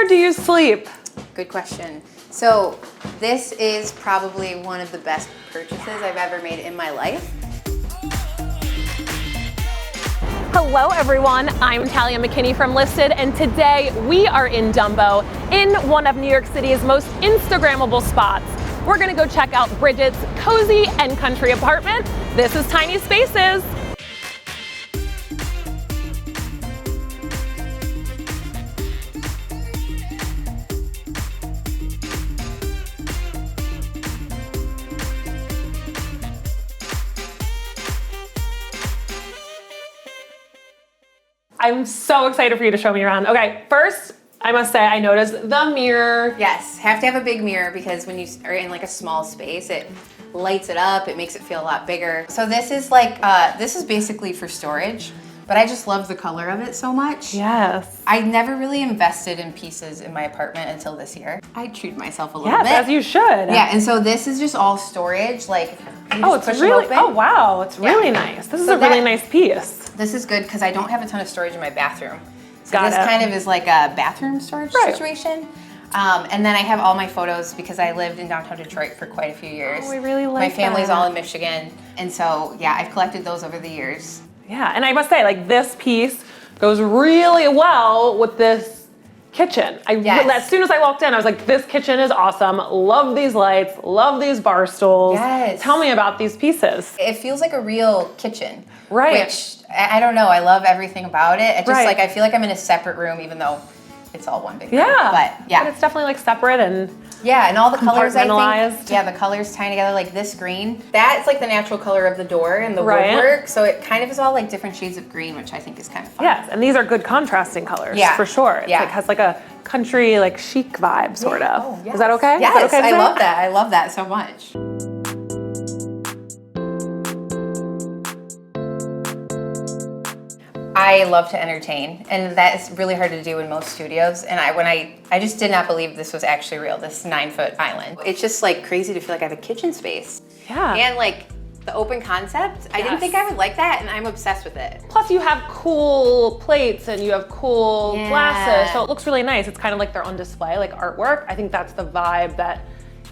do you sleep? Good question. So this is probably one of the best purchases I've ever made in my life. Hello everyone, I'm Talia McKinney from Listed, and today we are in Dumbo, in one of New York City's most Instagrammable spots. We're gonna go check out Brigid's cozy and country apartment. This is Tiny Spaces. I'm so excited for you to show me around. Okay, first, I must say, I noticed the mirror. Yes, have to have a big mirror because when you are in like a small space, it lights it up, it makes it feel a lot bigger. So this is like, this is basically for storage, but I just love the color of it so much. Yes. I never really invested in pieces in my apartment until this year. I treat myself a little bit. Yes, as you should. Yeah, and so this is just all storage, like, you oh, just it's push them really, open. oh wow, it's really nice. This is a really nice piece. This is good because I don't have a ton of storage in my bathroom. So Got this it. kind of is like a bathroom storage situation. And then I have all my photos because I lived in downtown Detroit for quite a few years. Oh, we really like My family's that. all in Michigan. And so, yeah, I've collected those over the years. Yeah, and I must say, like, this piece goes really well with this kitchen. As soon as I walked in, I was like, this kitchen is awesome. Love these lights, love these bar stools. Yes. Tell me about these pieces. It feels like a real kitchen. Right. Which, I don't know, I love everything about it. It just like, I feel like I'm in a separate room even though it's all one big room. But yeah. But it's definitely like separate and yeah, and all the colors, I compartmentalized. think, yeah, the colors tying together, like this green. That's like the natural color of the door and the woodwork. So it kind of is all like different shades of green, which I think is kind of fun. yes, and these are good contrasting colors for sure. It like, has like a country, like chic vibe, sort of. Oh, yes. Is that okay? Yes, is that okay I love that. I love that so much. I love to entertain, and that is really hard to do in most studios. And I just did not believe this was actually real, this 9-foot island. It's just like crazy to feel like I have a kitchen space. Yeah. And like the open concept, I didn't think I would like that, and I'm obsessed with it. Plus you have cool plates and you have cool glasses, so it looks really nice. It's kind of like they're on display, like artwork. I think that's the vibe that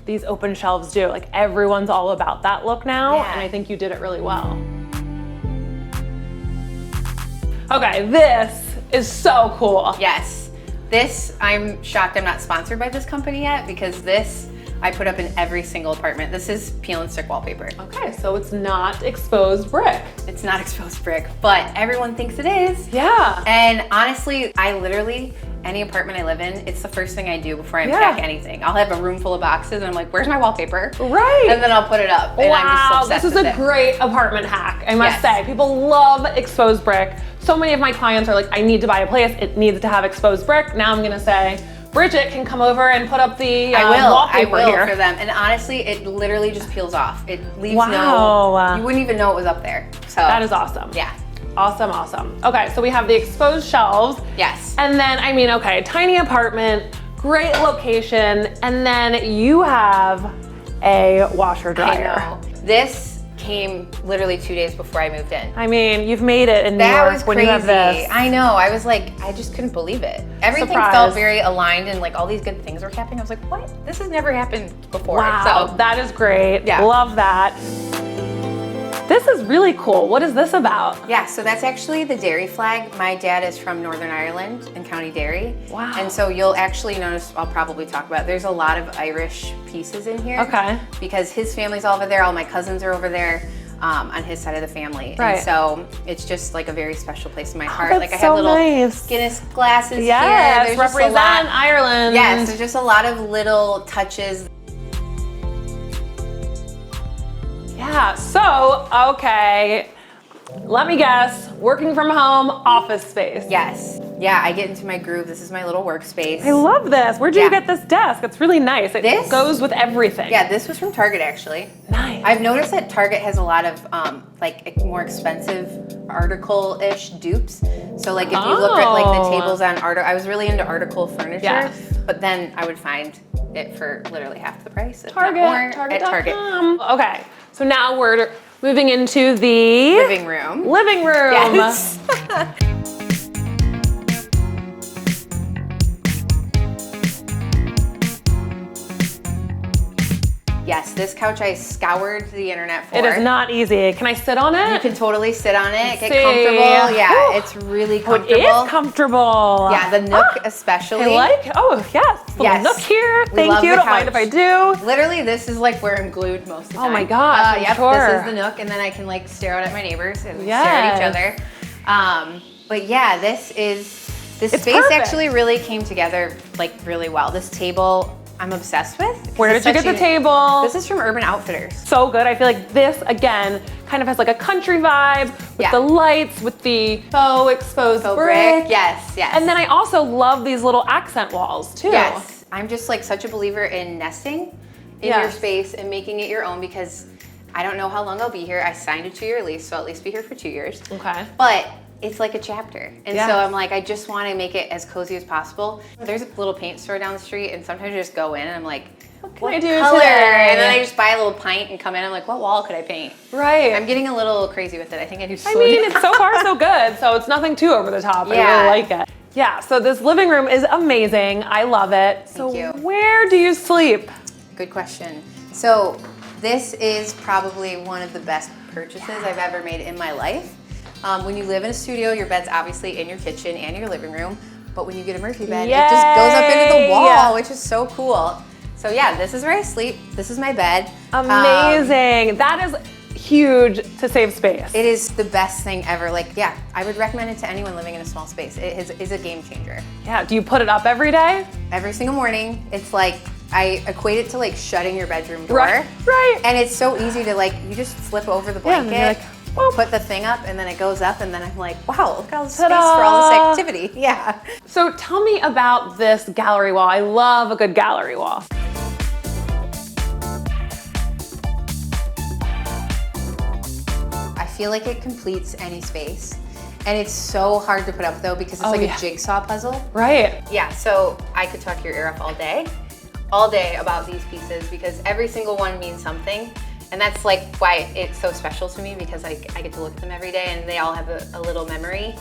these open shelves do. Like everyone's all about that look now, and I think you did it really well. Okay, this is so cool. Yes. This, I'm shocked I'm not sponsored by this company yet because this I put up in every single apartment. This is peel and stick wallpaper. Okay, so it's not exposed brick. It's not exposed brick, but everyone thinks it is. Yeah. And honestly, I literally, any apartment I live in, it's the first thing I do before I unpack anything. I'll have a room full of boxes and I'm like, where's my wallpaper? Right. And then I'll put it up. And wow, I'm just this is a great apartment hack, I must say. People love exposed brick. So many of my clients are like, I need to buy a place, it needs to have exposed brick. Now I'm gonna say, Brigid can come over and put up the wallpaper here. For them. And honestly, it literally just peels off. It leaves you wouldn't even know it was up there. So that is awesome. Yeah. Awesome, awesome. Okay, so we have the exposed shelves. Yes. And then, I mean, okay, tiny apartment, great location, and then you have a washer dryer. I know. This came literally 2 days before I moved in. I mean, you've made it in New That York was when crazy. you have this. I know. I was like, I just couldn't believe it. Everything felt very aligned and like all these good things were happening. I was like, what? This has never happened before. Wow, So that is great. Yeah. Love that. This is really cool. What is this about? Yeah, so that's actually the Derry flag. My dad is from Northern Ireland in County Derry. Wow. And so you'll actually notice, I'll probably talk about, there's a lot of Irish pieces in here. Okay. Because his family's all over there, all my cousins are over there. On his side of the family. Right. And so it's just like a very special place in my heart. That's like I have little Guinness glasses here. Yes, There's represent Ireland. Yes, there's just a lot of little touches. Yeah, so, okay, let me guess, working from home, office space. Yes. Yeah, I get into my groove. This is my little workspace. I love this. Where'd you get this desk? It's really nice. It goes with everything. Yeah, this was from Target actually. Nice. I've noticed that Target has a lot of like more expensive article-ish dupes. So like if you look at like the tables on I was really into article furniture, but then I would find it for literally half the price. Target. At Target. Okay, so now we're moving into the living room. Yes. This couch I scoured the internet for. It is not easy. Can I sit on it? You can totally sit on it, get comfortable. Yeah, it's really comfortable. It is comfortable. Yeah, the nook especially. I like, oh yes, little nook here. Thank you, don't mind if I do. Literally, this is like where I'm glued most of the time. Oh my gosh, yep, sure. This is the nook, and then I can like stare out at my neighbors and stare at each other. But yeah, this space actually really came together like really well. This table, I'm obsessed with. Where did you get the table? This is from Urban Outfitters. So good. I feel like this, again, kind of has like a country vibe with the lights, with the faux exposed brick. Yes, yes. And then I also love these little accent walls too. Yes. I'm just like such a believer in nesting in your space and making it your own because I don't know how long I'll be here. I signed a 2-year lease, so I'll at least be here for 2 years. Okay. But it's like a chapter. And so I'm like, I just want to make it as cozy as possible. There's a little paint store down the street and sometimes I just go in and I'm like, what can I do color? today? And then I just buy a little pint and come in. I'm like, what wall could I paint? Right. I'm getting a little crazy with it. I think I do I mean, it's so far so good. So it's nothing too over the top. I really like it. Yeah, so this living room is amazing. I love it. Thank you. Where do you sleep? Good question. So this is probably one of the best purchases I've ever made in my life. When you live in a studio, your bed's obviously in your kitchen and your living room, but when you get a Murphy bed, it just goes up into the wall, which is so cool. So yeah, this is where I sleep. This is my bed. Amazing. That is huge to save space. It is the best thing ever. Like, yeah, I would recommend it to anyone living in a small space. It is a game changer. Yeah, do you put it up every day? Every single morning. It's like, I equate it to like shutting your bedroom door. Right. And it's so easy to like, you just flip over the blanket. Put the thing up and then it goes up and then I'm like, wow, look at all the space for all this activity. Yeah. So tell me about this gallery wall. I love a good gallery wall. I feel like it completes any space. And it's so hard to put up though because it's like a jigsaw puzzle. Right. Yeah, so I could talk your ear off all day about these pieces because every single one means something. And that's like why it's so special to me because I get to look at them every day and they all have a little memory.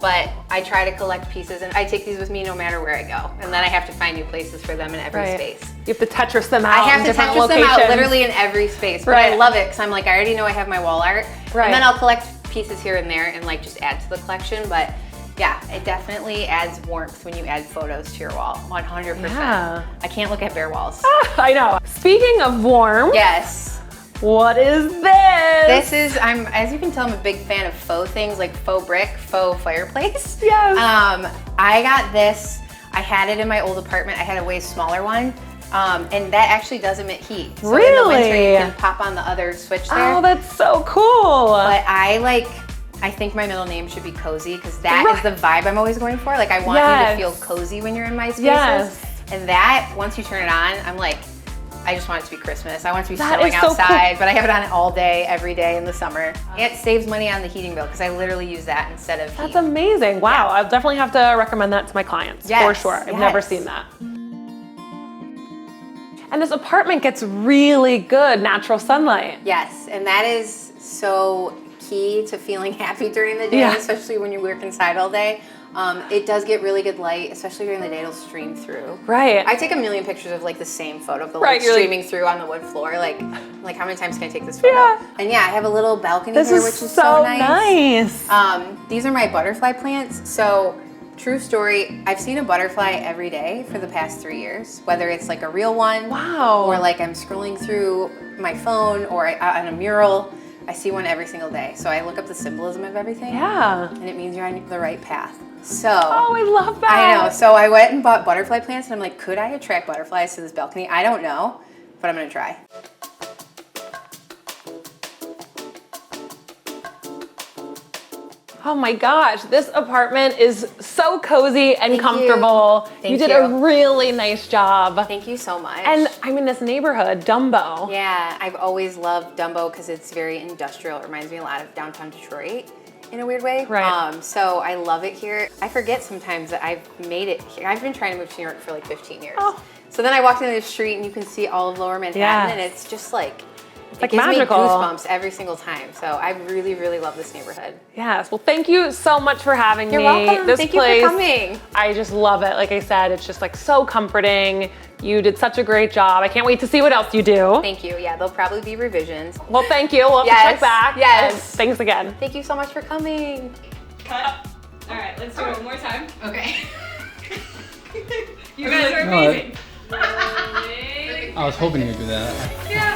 But I try to collect pieces and I take these with me no matter where I go. And then I have to find new places for them in every space. You have to Tetris them out. I have to Tetris them out literally in every space. But I love it because I'm like, I already know I have my wall art. And then I'll collect pieces here and there and like just add to the collection. But yeah, it definitely adds warmth when you add photos to your wall, 100%. Yeah. I can't look at bare walls. I know. Speaking of warm. Yes. What is this? This is, as you can tell, I'm a big fan of faux things like faux brick, faux fireplace. Yes. I got this, I had it in my old apartment. I had a way smaller one. And that actually does emit heat. So in the winter you can pop on the other switch there. Oh, that's so cool. But I think my middle name should be Cozy because that is the vibe I'm always going for. Like I want you to feel cozy when you're in my spaces. And that, once you turn it on, I'm like, I just want it to be Christmas. I want it to be snowing outside, but I have it on all day, every day in the summer. It saves money on the heating bill because I literally use that instead of heat. That's amazing. Wow, I'll definitely have to recommend that to my clients for sure. I've never seen that. And this apartment gets really good natural sunlight. Yes, and that is so key to feeling happy during the day, especially when you work inside all day. It does get really good light, especially during the day. It'll stream through. Right. I take a million pictures of like the same photo of the light streaming through on the wood floor. Like how many times can I take this photo? Yeah. And yeah, I have a little balcony here, which is so nice. These are my butterfly plants. So true story, I've seen a butterfly every day for the past 3 years, whether it's like a real one, or like I'm scrolling through my phone or on a mural. I see one every single day. So I look up the symbolism of everything. Yeah. And it means you're on the right path. So, oh, I love that. I know. So I went and bought butterfly plants and I'm like, could I attract butterflies to this balcony? I don't know, but I'm gonna try. Oh my gosh, this apartment is so cozy and comfortable. You did a really nice job. Thank you so much. And I mean, this neighborhood, DUMBO. Yeah, I've always loved DUMBO because it's very industrial. It reminds me a lot of downtown Detroit in a weird way. Right. So I love it here. I forget sometimes that I've made it here. I've been trying to move to New York for like 15 years. Oh. So then I walked into the street and you can see all of Lower Manhattan and it's just like, It's like gives magical. me goosebumps every single time. So I really, really love this neighborhood. Yes. Well, thank you so much for having me. You're welcome. This Thank place, you for coming. I just love it. Like I said, it's just like so comforting. You did such a great job. I can't wait to see what else you do. Thank you. Yeah, there'll probably be revisions. Well, thank you. We'll have to check back. Yes. And thanks again. Thank you so much for coming. Cut. All right, let's do it one more time. Okay. You guys are amazing. I was hoping you would do that. Yeah.